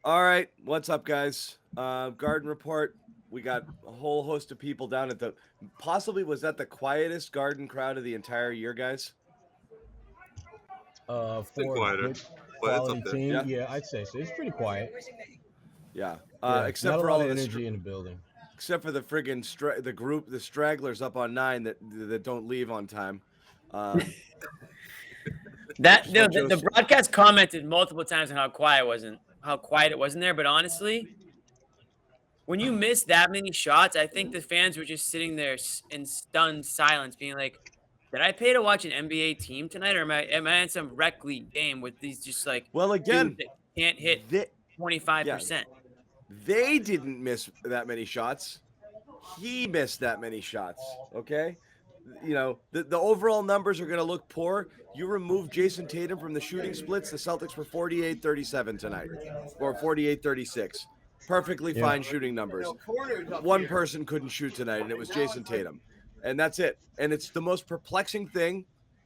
All right, what's up, guys? Garden Report. We got a whole host of people down at the possibly was that the quietest Garden crowd of the entire year, guys? Uh, It's been for a quieter, good but it's up quality there. team, Yeah, yeah, I'd say so. It's pretty quiet. yeah. Yeah, Except not a for lot all of of energy in the building. except for the friggin' the group, the stragglers up on 9 that don't leave on time. Um, That just no, what the Joseph. broadcast commented multiple times on how quiet it wasn't there. But honestly, when you miss that many shots, I think the fans were just sitting there in stunned silence, being like, "Did I pay to watch an NBA team tonight, or am I in some rec league game with these just like Well, dudes again, that can't hit they, yeah, 25%?" they didn't miss that many shots. He missed that many shots. Okay. The overall numbers are going to look poor. You remove Jayson Tatum from the shooting splits, the Celtics were 48-37 tonight or 48-36. Perfectly Yeah, fine shooting numbers. One person couldn't shoot tonight, and it was Jayson Tatum. And that's it. And it's the most perplexing thing.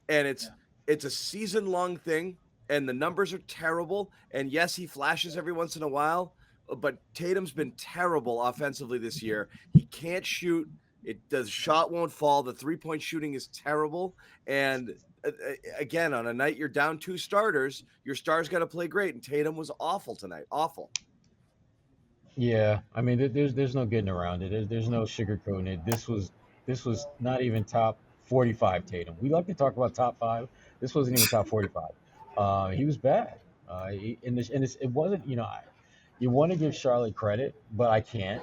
And it's a season long thing. And the numbers are terrible. And yes, he flashes every once in a while, but Tatum's been terrible offensively this year. He can't shoot. The shot won't fall. The 3-point shooting is terrible. And again, on a night you're down two starters, your stars got to play great. And Tatum was awful tonight. Awful. yeah. I mean, there's no getting around it. There's no sugarcoating it. This was not even top 45 Tatum. We like to talk about top five. This wasn't even top 45. He was bad. It wasn't. You want to give Charlotte credit, but I can't,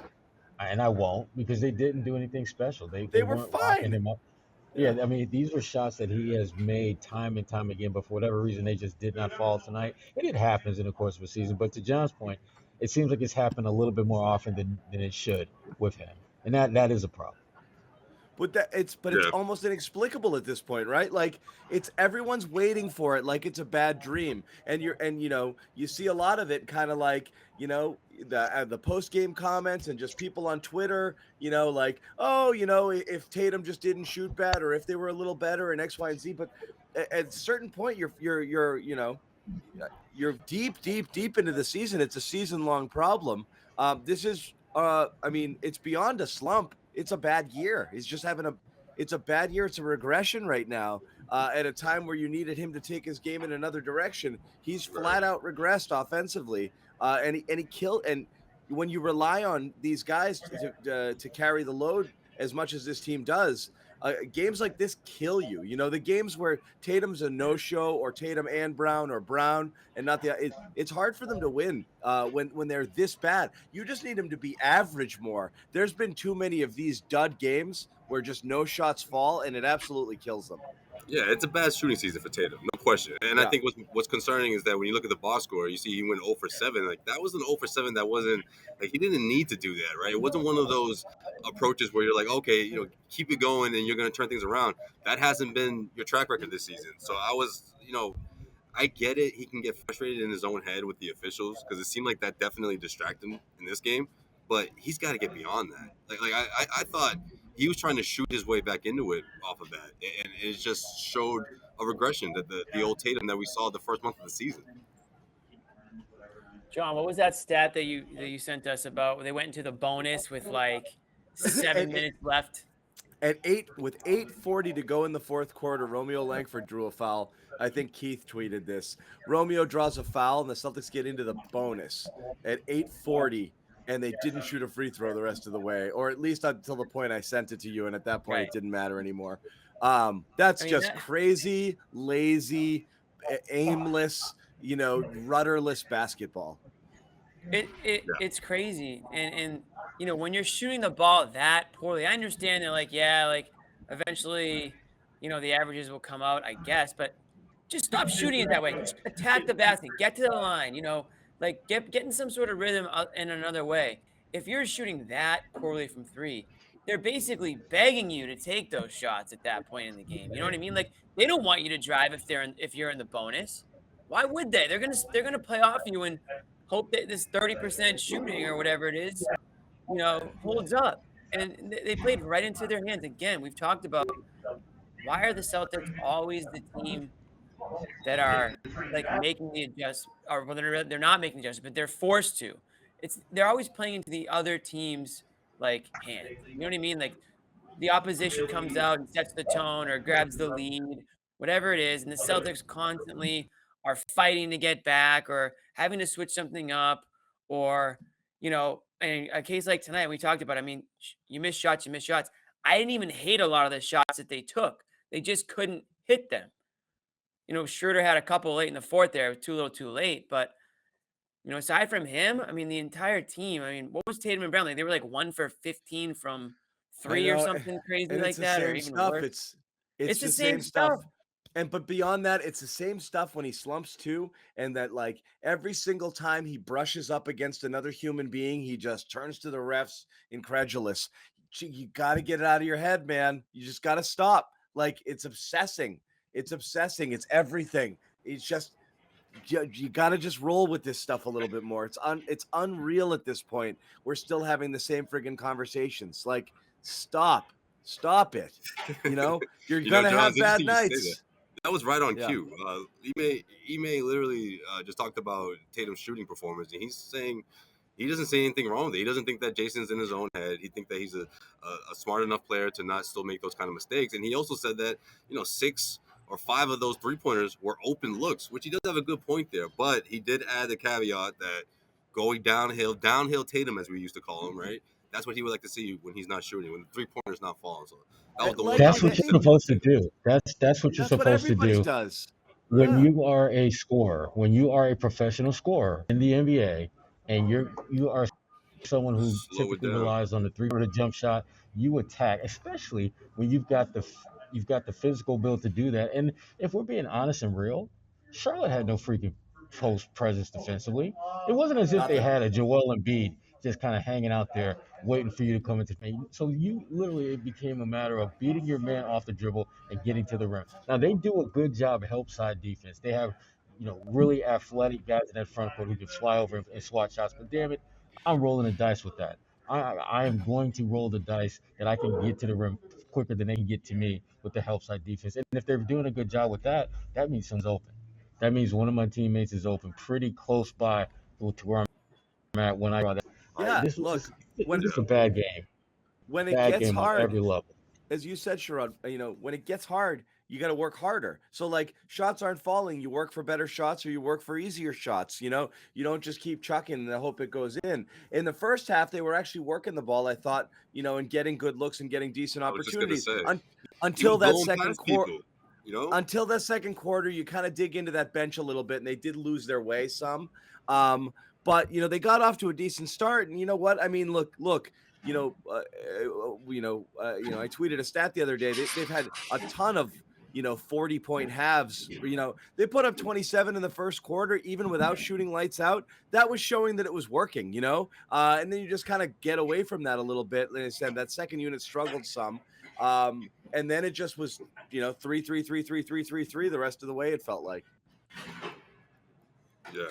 and I won't because they didn't do anything special. They They they were weren't locking fine. him up. Yeah. Yeah, I mean, these were shots that he has made time and time again, but for whatever reason, they just did not fall tonight. And it happens in the course of a season. But to John's point, it seems like it's happened a little bit more often than it should with him, and that is a problem. But it's Yeah, almost inexplicable at this point, right? Like it's everyone's waiting for it like it's a bad dream. You see a lot of it kind of like, the post-game comments and just people on Twitter, like, "Oh, if Tatum just didn't shoot bad or if they were a little better and X, Y, and Z." But at a certain point you're deep, deep, deep into the season. It's a season-long problem. This is, I mean, it's beyond a slump. It's a bad year. It's a bad year. It's a regression right now. At a time where you needed him to take his game in another direction, he's right. flat out regressed offensively, and he killed. And when you rely on these guys to carry the load as much as this team does, games like this kill you. The games where Tatum's a no-show or Tatum and Brown or Brown and not it's hard for them to win when they're this bad. You just need them to be average more. There's been too many of these dud games where just no shots fall and it absolutely kills them. Yeah, it's a bad shooting season for Tatum, no question. And I Yeah. think what's concerning is that when you look at the box score, you see he went 0 for 7. Like that was an 0 for 7 that wasn't like he didn't need to do that, right? It wasn't one of those approaches where you're like, okay, keep it going and you're going to turn things around. That hasn't been your track record this season. So I get it. He can get frustrated in his own head with the officials because it seemed like that definitely distracted him in this game. But he's got to get beyond that. I thought he was trying to shoot his way back into it off of that, and it just showed a regression that the old Tatum that we saw the first month of the season. John, what was that stat that you sent us about? They went into the bonus with like at, 7 minutes left. at 8:40 to go in the fourth quarter, Romeo Langford drew a foul. I think Keith tweeted this. Romeo draws a foul and the Celtics get into the bonus at 8:40 and they didn't shoot a free throw the rest of the way, or at least until the point I sent it to you, and at that point Right. it didn't matter anymore. That's I mean just that crazy, lazy, aimless, rudderless basketball. it's crazy. And when you're shooting the ball that poorly, I understand they're like, yeah, like eventually, the averages will come out, I guess, but just stop shooting it that way. Just attack the basket, get to the line, like get in some sort of rhythm in another way. If you're shooting that poorly from three, they're basically begging you to take those shots at that point in the game. You know what I mean? Like they don't want you to drive if you're in the bonus. Why would they? They're gonna play off you and hope that this 30% shooting or whatever it is, holds up. And they played right into their hands. Again, we've talked about why are the Celtics always the team that are like making the adjust, or whether they're not making the adjustment, but they're forced to. They're always playing into the other team's like hand. You know what I mean? Like the opposition comes out and sets the tone or grabs the lead, whatever it is, and the Celtics constantly are fighting to get back or having to switch something up, or in a case like tonight we talked about. I mean, you miss shots, you miss shots. I didn't even hate a lot of the shots that they took. They just couldn't hit them. Schroeder had a couple late in the fourth there, too little, too late. But aside from him, I mean, the entire team. I mean, what was Tatum and Brown like? They were like 1 for 15 from I three or know, something crazy and it's like the that, or same even stuff. worse. It's It's the the same same stuff. stuff. But beyond that, it's the same stuff when he slumps too, and that like every single time he brushes up against another human being, he just turns to the refs incredulous. You got to get it out of your head, man. You just got to stop. Like it's obsessing. It's obsessing. It's everything. It's just you got to just roll with this stuff a little bit more. It's unreal at this point. We're still having the same friggin' conversations. Like stop it. You're gonna John, have it's bad interesting you say that. nights. That was right on Yeah. cue. Ime literally just talked about Tatum's shooting performance, and he's saying he doesn't see anything wrong with it. He doesn't think that Jason's in his own head. He thinks that he's a smart enough player to not still make those kind of mistakes. And he also said that 6 or 5 of those 3-pointers were open looks, which he does have a good point there. But he did add the caveat that going downhill Tatum, as we used to call him, right? That's what he would like to see when he's not shooting, when the 3-pointer's not falling. So that was the one That's comment what he you're said about supposed to Tatum. do. That's what you're That's what supposed to everybody do does. when Yeah. you are a scorer, when you are a professional scorer in the NBA, and you are someone who Slow it typically down. relies on the three-quarter jump shot. You attack, especially when you've got the physical build to do that. And if we're being honest and real, Charlotte had no freaking post presence defensively. It wasn't as if they Nothing. had a Joel Embiid just kind of hanging out there waiting for you to come into the paint. So it became a matter of beating your man off the dribble and getting to the rim. Now they do a good job of help side defense. They have really athletic guys in that front court who can fly over and swat shots. But damn it, I'm rolling the dice with that. I am going to roll the dice that I can get to the rim quicker than they can get to me with the help side defense. And if they're doing a good job with that, that means someone's open. That means one of my teammates is open pretty close by to where I'm at when I draw that. Yeah. This was Look, just when a bad game. when it Bad gets game on hard, every level. as you said, Sherrod, when it gets hard, you got to work harder. So like shots aren't falling, you work for better shots or you work for easier shots. You don't just keep chucking and hope it goes in. In the first half, they were actually working the ball, I thought, and getting good looks and getting decent I was just gonna opportunities say he until was that blowing second past quarter. people. Until that second quarter, you kind of dig into that bench a little bit, and they did lose their way some. But they got off to a decent start, and you know what? I mean, look. I tweeted a stat the other day. They've had a ton of 40-point halves. They put up 27 in the first quarter, even without shooting lights out. That was showing that it was working. And then you just kind of get away from that a little bit. Like I said, that second unit struggled some. And then it just was 3-3-3-3-3-3-3 the rest of the way, it felt like. Yeah.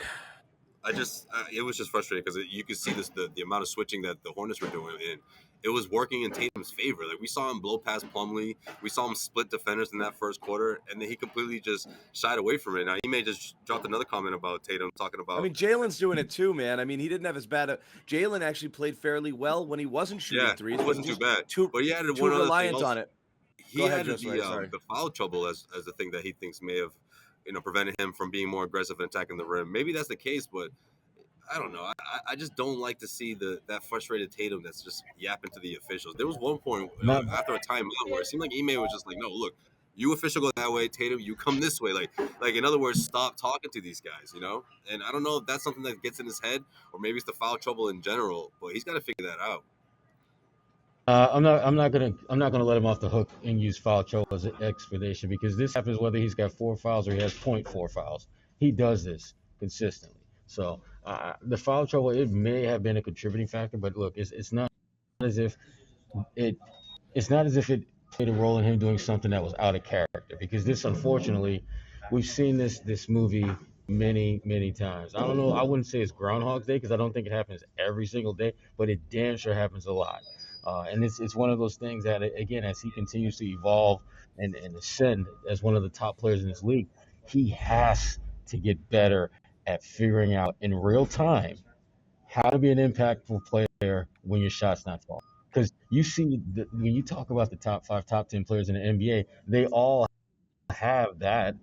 It was just frustrating because you could see the amount of switching that the Hornets were doing, and it was working in Tatum's favor. Like we saw him blow past Plumlee, we saw him split defenders in that first quarter, and then he completely just shied away from it. Now he may just dropped another comment about Tatum talking about. I mean, Jalen's doing it too, man. I mean, he didn't have as bad. Jalen actually played fairly well when he wasn't shooting threes. It wasn't too bad. But he added too one other reliant thing on it. He added the foul trouble as the thing that he thinks may have prevented him from being more aggressive and attacking the rim. Maybe that's the case, but I don't know. I just don't like to see that frustrated Tatum that's just yapping to the officials. There was one point after a timeout where it seemed like Ime was just like, no, look, you official go that way, Tatum, you come this way. Like in other words, stop talking to these guys, And I don't know if that's something that gets in his head or maybe it's the foul trouble in general, but he's got to figure that out. I'm not gonna let him off the hook and use foul trouble as an explanation because this happens whether he's got 4 fouls or he has 0.4 fouls. He does this consistently. So the foul trouble, it may have been a contributing factor, but look, it's not as if it played a role in him doing something that was out of character because this, unfortunately, we've seen this movie many times. I don't know. I wouldn't say it's Groundhog's Day because I don't think it happens every single day, but it damn sure happens a lot. And it's one of those things that, again, as he continues to evolve and ascend as one of the top players in this league, he has to get better at figuring out in real time how to be an impactful player when your shot's not falling. Because you see, when you talk about the top 5, top 10 players in the NBA, they all have that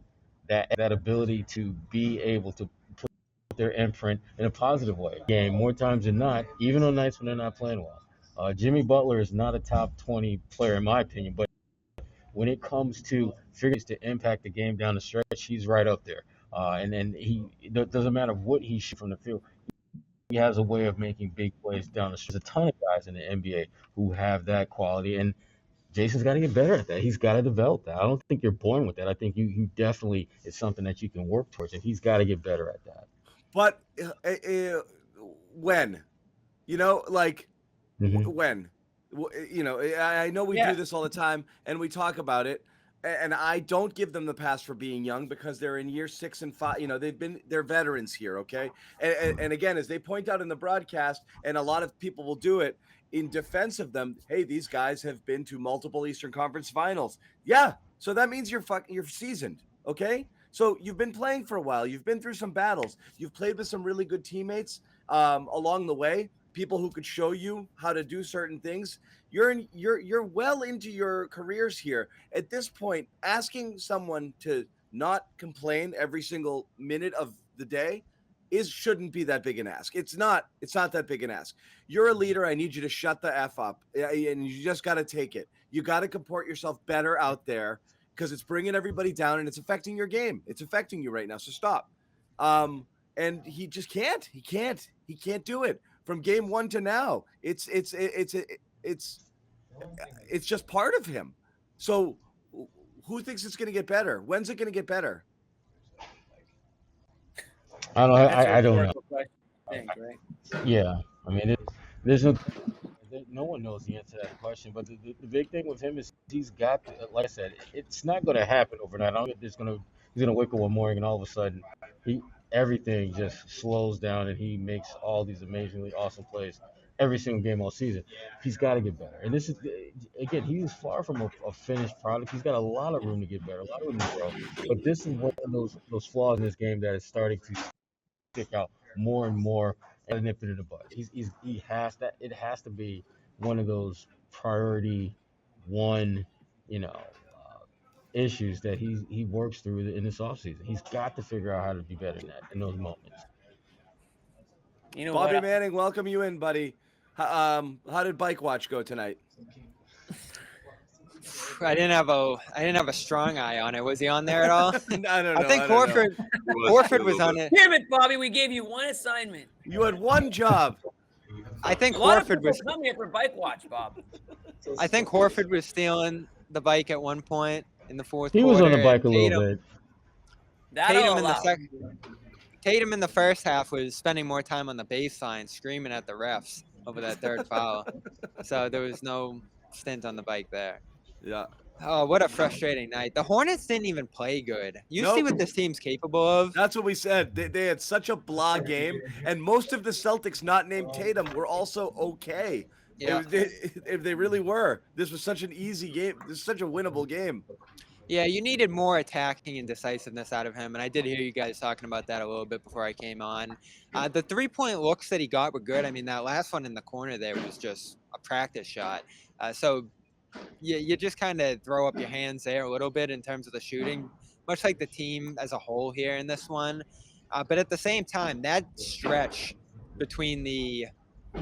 ability to be able to put their imprint in a positive way. Game more times than not, even on nights when they're not playing well. Jimmy Butler is not a top 20 player in my opinion, but when it comes to figures to impact the game down the stretch, he's right up there. And then it doesn't matter what he shoots from the field. He has a way of making big plays down the stretch. There's a ton of guys in the NBA who have that quality, and Jayson's got to get better at that. He's got to develop that. I don't think you're born with that. I think you definitely, it's something that you can work towards, and he's got to get better at that. But when, like when, I know we do this all the time and we talk about it, and I don't give them the pass for being young because they're in year 6 and 5. They're veterans here. Okay. And again, as they point out in the broadcast, and a lot of people will do it in defense of them. Hey, these guys have been to multiple Eastern Conference finals. Yeah. So that means you're seasoned. Okay. So you've been playing for a while. You've been through some battles. You've played with some really good teammates along the way. People who could show you how to do certain things. You're well into your careers here. At this point, asking someone to not complain every single minute of the day shouldn't be that big an ask. It's not that big an ask. You're a leader. I need you to shut the F up, and you just got to take it. You got to comport yourself better out there, because it's bringing everybody down and it's affecting your game. It's affecting you right now. So stop. And he just can't. He can't do it from game 1 to now. It's just part of him. So who thinks it's going to get better? When's it going to get better? I don't know. Think, right? Yeah, I mean, no one knows the answer to that question. But the big thing with him is he's got, like I said, it's not going to happen overnight. I don't think he's going to wake up one morning and all of a sudden everything just slows down and he makes all these amazingly awesome plays every single game all season. He's got to get better. And this is, again, he's far from a finished product. He's got a lot of room to get better, a lot of room to grow. But this is one of those flaws in this game that is starting to stick out more and more and nip it in the bud. He has that. It has to be one of those priority one, issues that he works through in this offseason. He's got to figure out how to be better in those moments. Bobby Manning, welcome you in, buddy. How did Bike Watch go tonight? I didn't have a strong eye on it. Was he on there at all? I don't know. I think Horford was on it. Damn it, Bobby! We gave you one assignment. You had one job. I think Horford was coming here for Bike Watch, Bob. I think Horford was stealing the bike at one point in the fourth quarter. He was on the bike a little bit. Tatum in the first half was spending more time on the baseline screaming at the refs over that third foul. So there was no stint on the bike there. Yeah. Oh, what a frustrating night. The Hornets didn't even play good. You see what this team's capable of? That's what we said. They had such a blah game, and most of the Celtics not named Tatum were also okay. Yeah. If they really were. This was such an easy game. This is such a winnable game. Yeah, you needed more attacking and decisiveness out of him, and I did hear you guys talking about that a little bit before I came on. The three-point looks that he got were good. I mean, that last one in the corner there was just a practice shot. So you just kind of throw up your hands there a little bit in terms of the shooting, much like the team as a whole here in this one. But at the same time, that stretch between the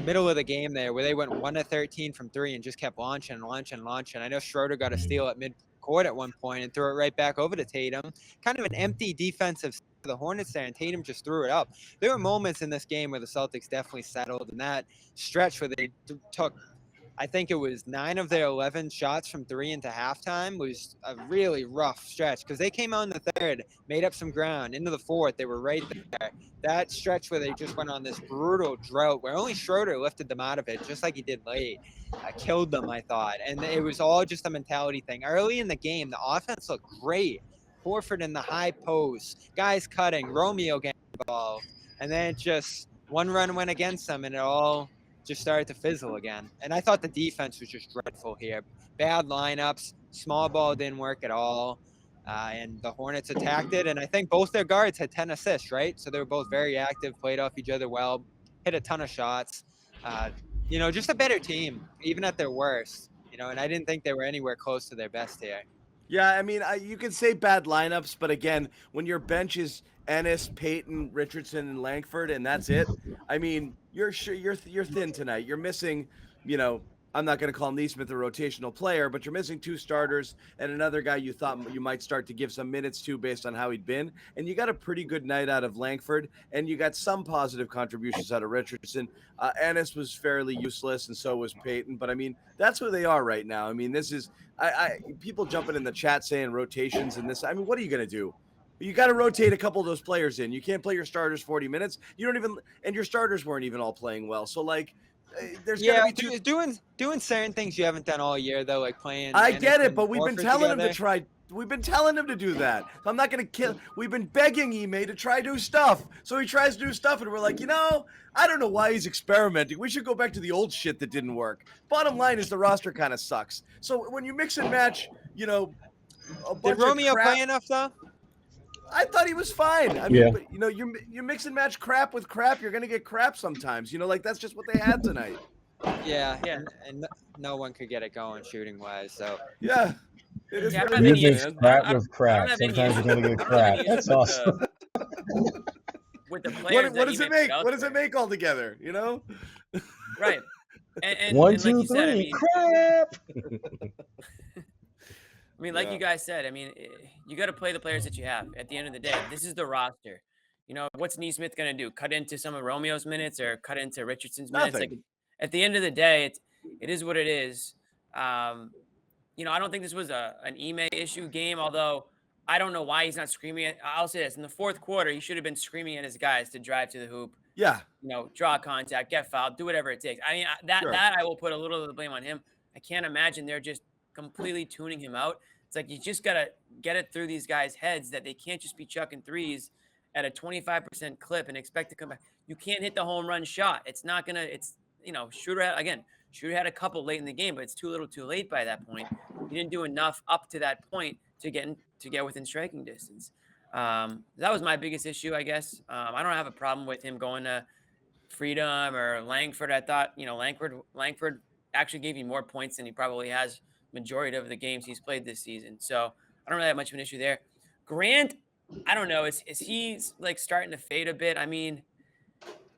middle of the game there where they went 1 of 13 from 3 and just kept launching. I know Schroeder got a steal at mid-court at one point and threw it right back over to Tatum. Kind of an empty defensive for the Hornets there, and Tatum just threw it up. There were moments in this game where the Celtics definitely settled, and that stretch where they took, I think it was 9 of their 11 shots from 3 into halftime, was a really rough stretch because they came out in the third, made up some ground. Into the fourth, they were right there. That stretch where they just went on this brutal drought where only Schroeder lifted them out of it, just like he did late, killed them, I thought. And it was all just a mentality thing. Early in the game, the offense looked great. Horford in the high post, guys cutting, Romeo getting involved. And then just one run went against them, and it all just started to fizzle again. And I thought the defense was just dreadful here. Bad lineups, small ball didn't work at all. and the Hornets attacked it. And I think both their guards had 10 assists, right? So they were both very active, played off each other well, hit a ton of shots. Just a better team, even at their worst. And I didn't think they were anywhere close to their best here. Yeah, I mean, you can say bad lineups, but again, when your bench is Ennis, Payton, Richardson, and Langford, and that's it. I mean, you're thin tonight. You're missing, I'm not going to call Neesmith a rotational player, but you're missing 2 starters and another guy you thought you might start to give some minutes to based on how he'd been. And you got a pretty good night out of Langford, and you got some positive contributions out of Richardson. Ennis was fairly useless, and so was Payton. But I mean, that's where they are right now. I mean, this is people jumping in the chat saying rotations and this. I mean, what are you going to do? You got to rotate a couple of those players in. You can't play your starters 40 minutes. You don't even, and your starters weren't even all playing well. So like, there's gonna be doing certain things you haven't done all year though, like playing. I get it, but we've been Horford telling him to together. try. We've been telling him to do that. So I'm not gonna kill. We've been begging Ime to try new stuff. So he tries new stuff, and we're like, I don't know why he's experimenting. We should go back to the old shit that didn't work. Bottom line is the roster kind of sucks. So when you mix and match, a bunch Did Romeo of crap, play enough though? I thought he was fine. I mean, but, you mix and match crap with crap, you're gonna get crap sometimes. Like that's just what they had tonight. Yeah. And no one could get it going shooting wise. So yeah. It is what I it don't is, You mix man. crap with I crap. don't have any Sometimes you're issue- gonna get I don't have crap. any That's issue awesome. with the players. What does it make? out What does there. it make altogether? Right. And One, and like two, you said, I three, mean, crap. like Yeah. you guys said, I mean, you got to play the players that you have. At the end of the day, this is the roster. What's Neesmith going to do? Cut into some of Romeo's minutes or cut into Richardson's minutes? Nothing. Like at the end of the day, it is what it is. I don't think this was an Ime issue game, although I don't know why he's not screaming. I'll say this: in the fourth quarter, he should have been screaming at his guys to drive to the hoop. Yeah. Draw contact, get fouled, do whatever it takes. I mean, Sure. that I will put a little of the blame on him. I can't imagine they're just completely tuning him out. It's like you just gotta get it through these guys' heads that they can't just be chucking threes at a 25% clip and expect to come back. You can't hit the home run shot. It's not gonna. It's Shooter had a couple late in the game, but it's too little, too late by that point. He didn't do enough up to that point to get within striking distance. That was my biggest issue, I guess. I don't have a problem with him going to Freedom or Langford. I thought, Langford actually gave you more points than he probably has majority of the games he's played this season. So I don't really have much of an issue there. Grant, I don't know. Is he like starting to fade a bit? I mean,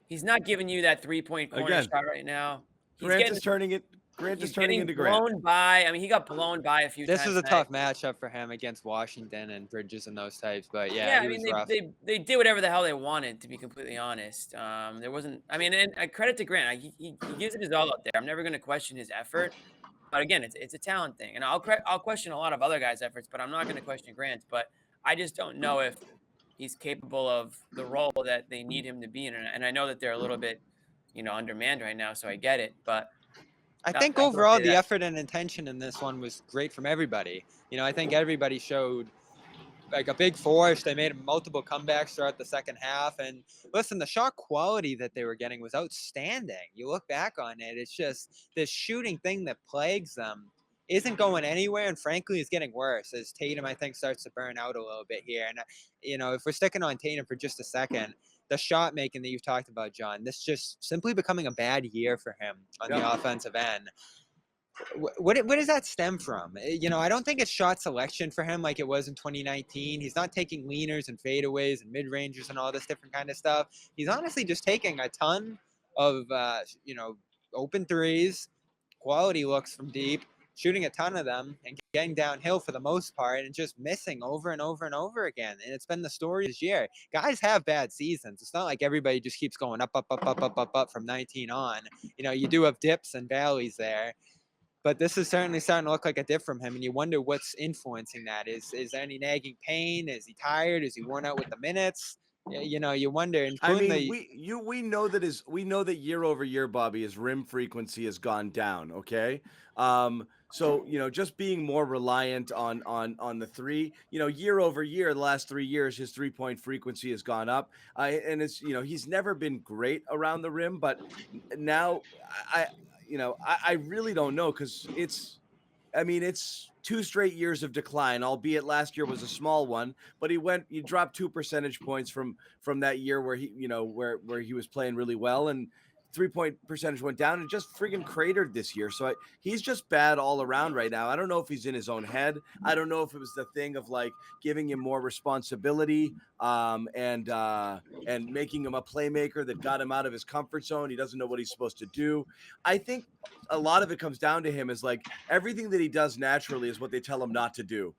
he's not giving you that 3-point corner Again, shot right now. Grant is turning into Grant. Blown by. I mean, he got blown by a few times. this was a tonight. tough matchup for him against Washington and Bridges and those types. But Yeah, I he mean, was rough. they did whatever the hell they wanted, to be completely honest. There wasn't. I mean, and credit to Grant. He gives it his all out there. I'm never going to question his effort, but again, it's a talent thing, and I'll question a lot of other guys' efforts, but I'm not going to question Grant's. But I just don't know if he's capable of the role that they need him to be in, and I know that they're a little bit, undermanned right now, so I get it, but. I think overall the effort and intention in this one was great from everybody. I think everybody showed like a big force. They made multiple comebacks throughout the second half. And listen, the shot quality that they were getting was outstanding. You look back on it, it's just this shooting thing that plagues them isn't going anywhere, and frankly is getting worse as Tatum, I think, starts to burn out a little bit here. And if we're sticking on Tatum for just a second, the shot making that you've talked about, John, this just simply becoming a bad year for him on the offensive end. What does that stem from? I don't think it's shot selection for him like it was in 2019. He's not taking leaners and fadeaways and mid-rangers and all this different kind of stuff. He's honestly just taking a ton of, open threes, quality looks from deep, shooting a ton of them and getting downhill for the most part and just missing over and over and over again. And it's been the story this year. Guys have bad seasons. It's not like everybody just keeps going up from 19 on. You do have dips and valleys there. But this is certainly starting to look like a dip from him, and you wonder what's influencing that. Is there any nagging pain? Is he tired? Is he worn out with the minutes? You wonder. I mean, we know that year over year, Bobby, his rim frequency has gone down. Okay, so just being more reliant on the three. Year over year, the last 3 years, his 3-point frequency has gone up, and it's he's never been great around the rim, but now I really don't know because I mean, it's 2 straight years of decline, albeit last year was a small one, but he dropped 2 percentage points from that year where he, where he was playing really well, and 3-point percentage went down and just freaking cratered this year. So he's just bad all around right now. I don't know if he's in his own head. I don't know if it was the thing of like giving him more responsibility, and making him a playmaker that got him out of his comfort zone. He doesn't know what he's supposed to do. I think a lot of it comes down to him is like everything that he does naturally is what they tell him not to do.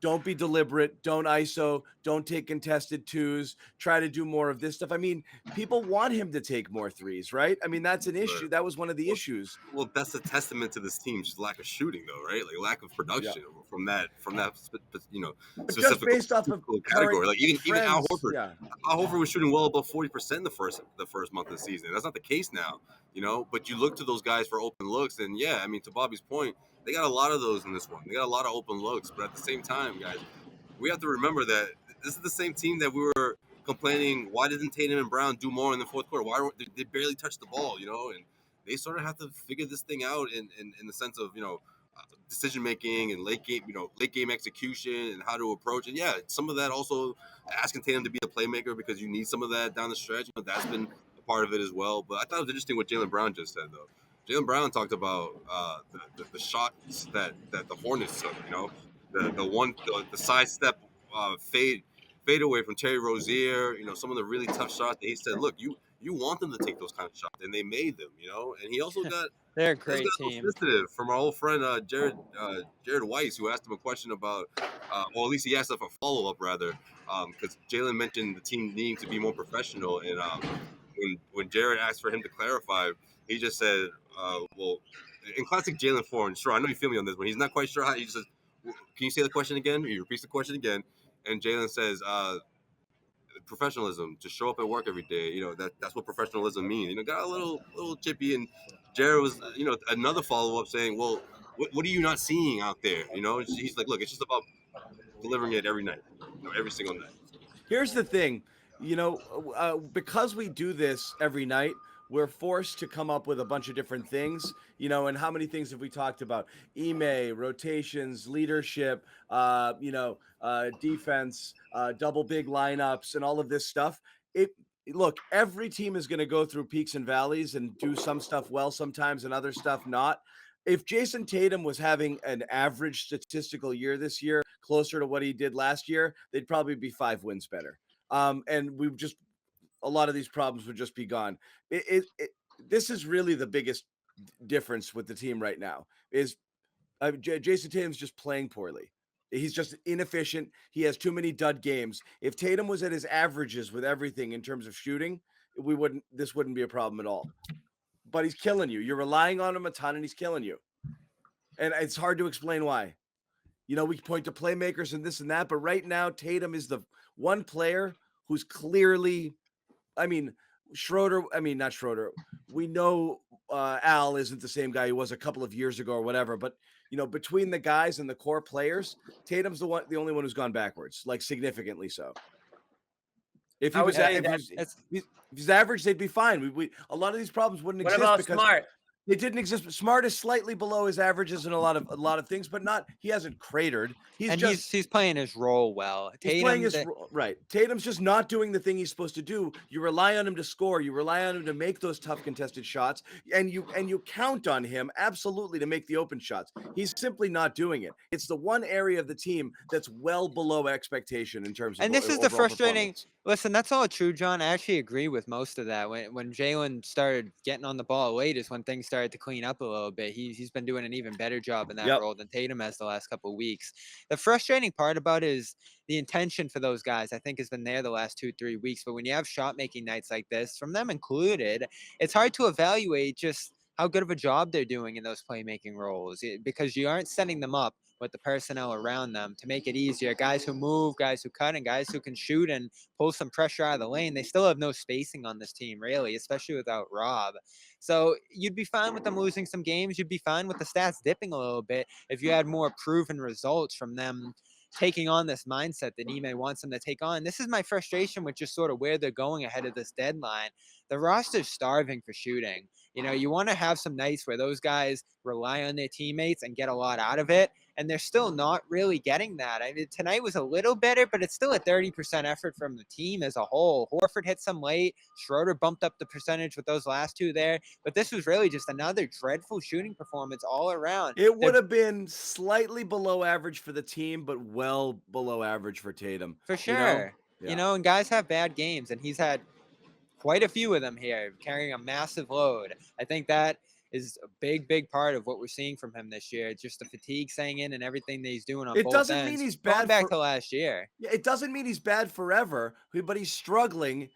Don't be deliberate. Don't ISO. Don't take contested twos. Try to do more of this stuff. I mean, people want him to take more threes, right? I mean, that's an issue. That was one of the issues. Well, that's a testament to this team's lack of shooting, though, right? Like lack of production from that specific just based off of category. Like even Al Horford, yeah. Al Horford was shooting well above 40% the first month of the season. That's not the case now, But you look to those guys for open looks, and yeah, I mean, to Bobby's point, they got a lot of those in this one. They got a lot of open looks, but at the same time, guys, we have to remember that this is the same team that we were complaining, why didn't Tatum and Brown do more in the fourth quarter? Why they barely touched the ball, and they sort of have to figure this thing out in the sense of, decision making and late game execution and how to approach it. Yeah, some of that also asking Tatum to be a playmaker because you need some of that down the stretch. That's been a part of it as well. But I thought it was interesting what Jaylen Brown just said, though. Jaylen Brown talked about the shots that the Hornets took. The sidestep fade away from Terry Rozier. Some of the really tough shots that he said. Look, you want them to take those kind of shots, and they made them. And he also got they're a great team. From our old friend Jared Weiss, who asked him a question about, or at least he asked a follow up rather, because Jaylen mentioned the team needing to be more professional, and when Jared asked for him to clarify, he just said, well, in classic Jaylen form, sure, I know you feel me on this, but he's not quite sure how. He just says, can you say the question again? He repeats the question again, and Jaylen says, professionalism, to show up at work every day. That's what professionalism means. Got a little chippy, and Jared was, another follow up saying, well, what are you not seeing out there? He's like, look, it's just about delivering it every night, every single night. Here's the thing, because we do this every night, we're forced to come up with a bunch of different things, and how many things have we talked about? Ime, rotations, leadership, defense, double big lineups, and all of this stuff. Look, every team is going to go through peaks and valleys and do some stuff well sometimes and other stuff not. If Jayson Tatum was having an average statistical year this year, closer to what he did last year, they'd probably be 5 wins better. And a lot of these problems would just be gone. This is really the biggest difference with the team right now is Jayson Tatum's just playing poorly. He's just inefficient. He has too many dud games. If Tatum was at his averages with everything in terms of shooting, this wouldn't be a problem at all. But he's killing you. You're relying on him a ton, and he's killing you. And it's hard to explain why. We point to playmakers and this and that, but right now Tatum is the one player who's clearly, not Schroeder. We know Al isn't the same guy he was a couple of years ago or whatever, but between the guys and the core players, Tatum's the only one who's gone backwards, like significantly so. If he's average, they'd be fine. A lot of these problems wouldn't exist. What about Smart? It didn't exist. Smart is slightly below his averages in a lot of things, but he hasn't cratered. He's playing his role well. He's playing his right. Tatum's just not doing the thing he's supposed to do. You rely on him to score. You rely on him to make those tough contested shots, and you count on him absolutely to make the open shots. He's simply not doing it. It's the one area of the team that's well below expectation in terms of. And this is the frustrating. Listen, that's all true, John. I actually agree with most of that. When Jaylen started getting on the ball late is when things started to clean up a little bit. He's been doing an even better job in that role than Tatum has the last couple of weeks. The frustrating part about it is the intention for those guys, I think, has been there the last 2-3 weeks. But when you have shot-making nights like this, from them included, it's hard to evaluate just how good of a job they're doing in those playmaking roles because you aren't setting them up with the personnel around them to make it easier. Guys who move, guys who cut, and guys who can shoot and pull some pressure out of the lane. They still have no spacing on this team, really, especially without Rob. So you'd be fine with them losing some games. You'd be fine with the stats dipping a little bit if you had more proven results from them taking on this mindset that Ime wants him to take on. This is my frustration with just sort of where they're going ahead of this deadline. The roster's starving for shooting. You know, you want to have some nights where those guys rely on their teammates and get a lot out of it, and they're still not really getting that. I mean, tonight was a little better, but it's still a 30% effort from the team as a whole. Horford hit some late. Schroeder bumped up the percentage with those last two there, but this was really just another dreadful shooting performance all around. It would have been slightly below average for the team, but well below average for Tatum. For sure. You know? You know, and guys have bad games, and he's had quite a few of them here, carrying a massive load. I think that is a big part of what we're seeing from him this year. Just the fatigue setting in and everything that he's doing on It both doesn't ends. mean he's Going bad back to last year. Yeah, it doesn't mean he's bad forever, but he's struggling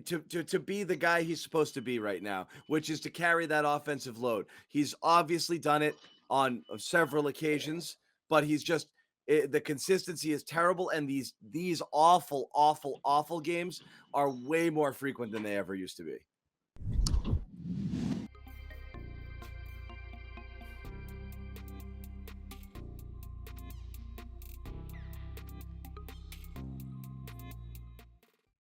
to be the guy he's supposed to be right now, which is to carry that offensive load. He's obviously done it on several occasions, but he's just the consistency is terrible, and these awful games are way more frequent than they ever used to be.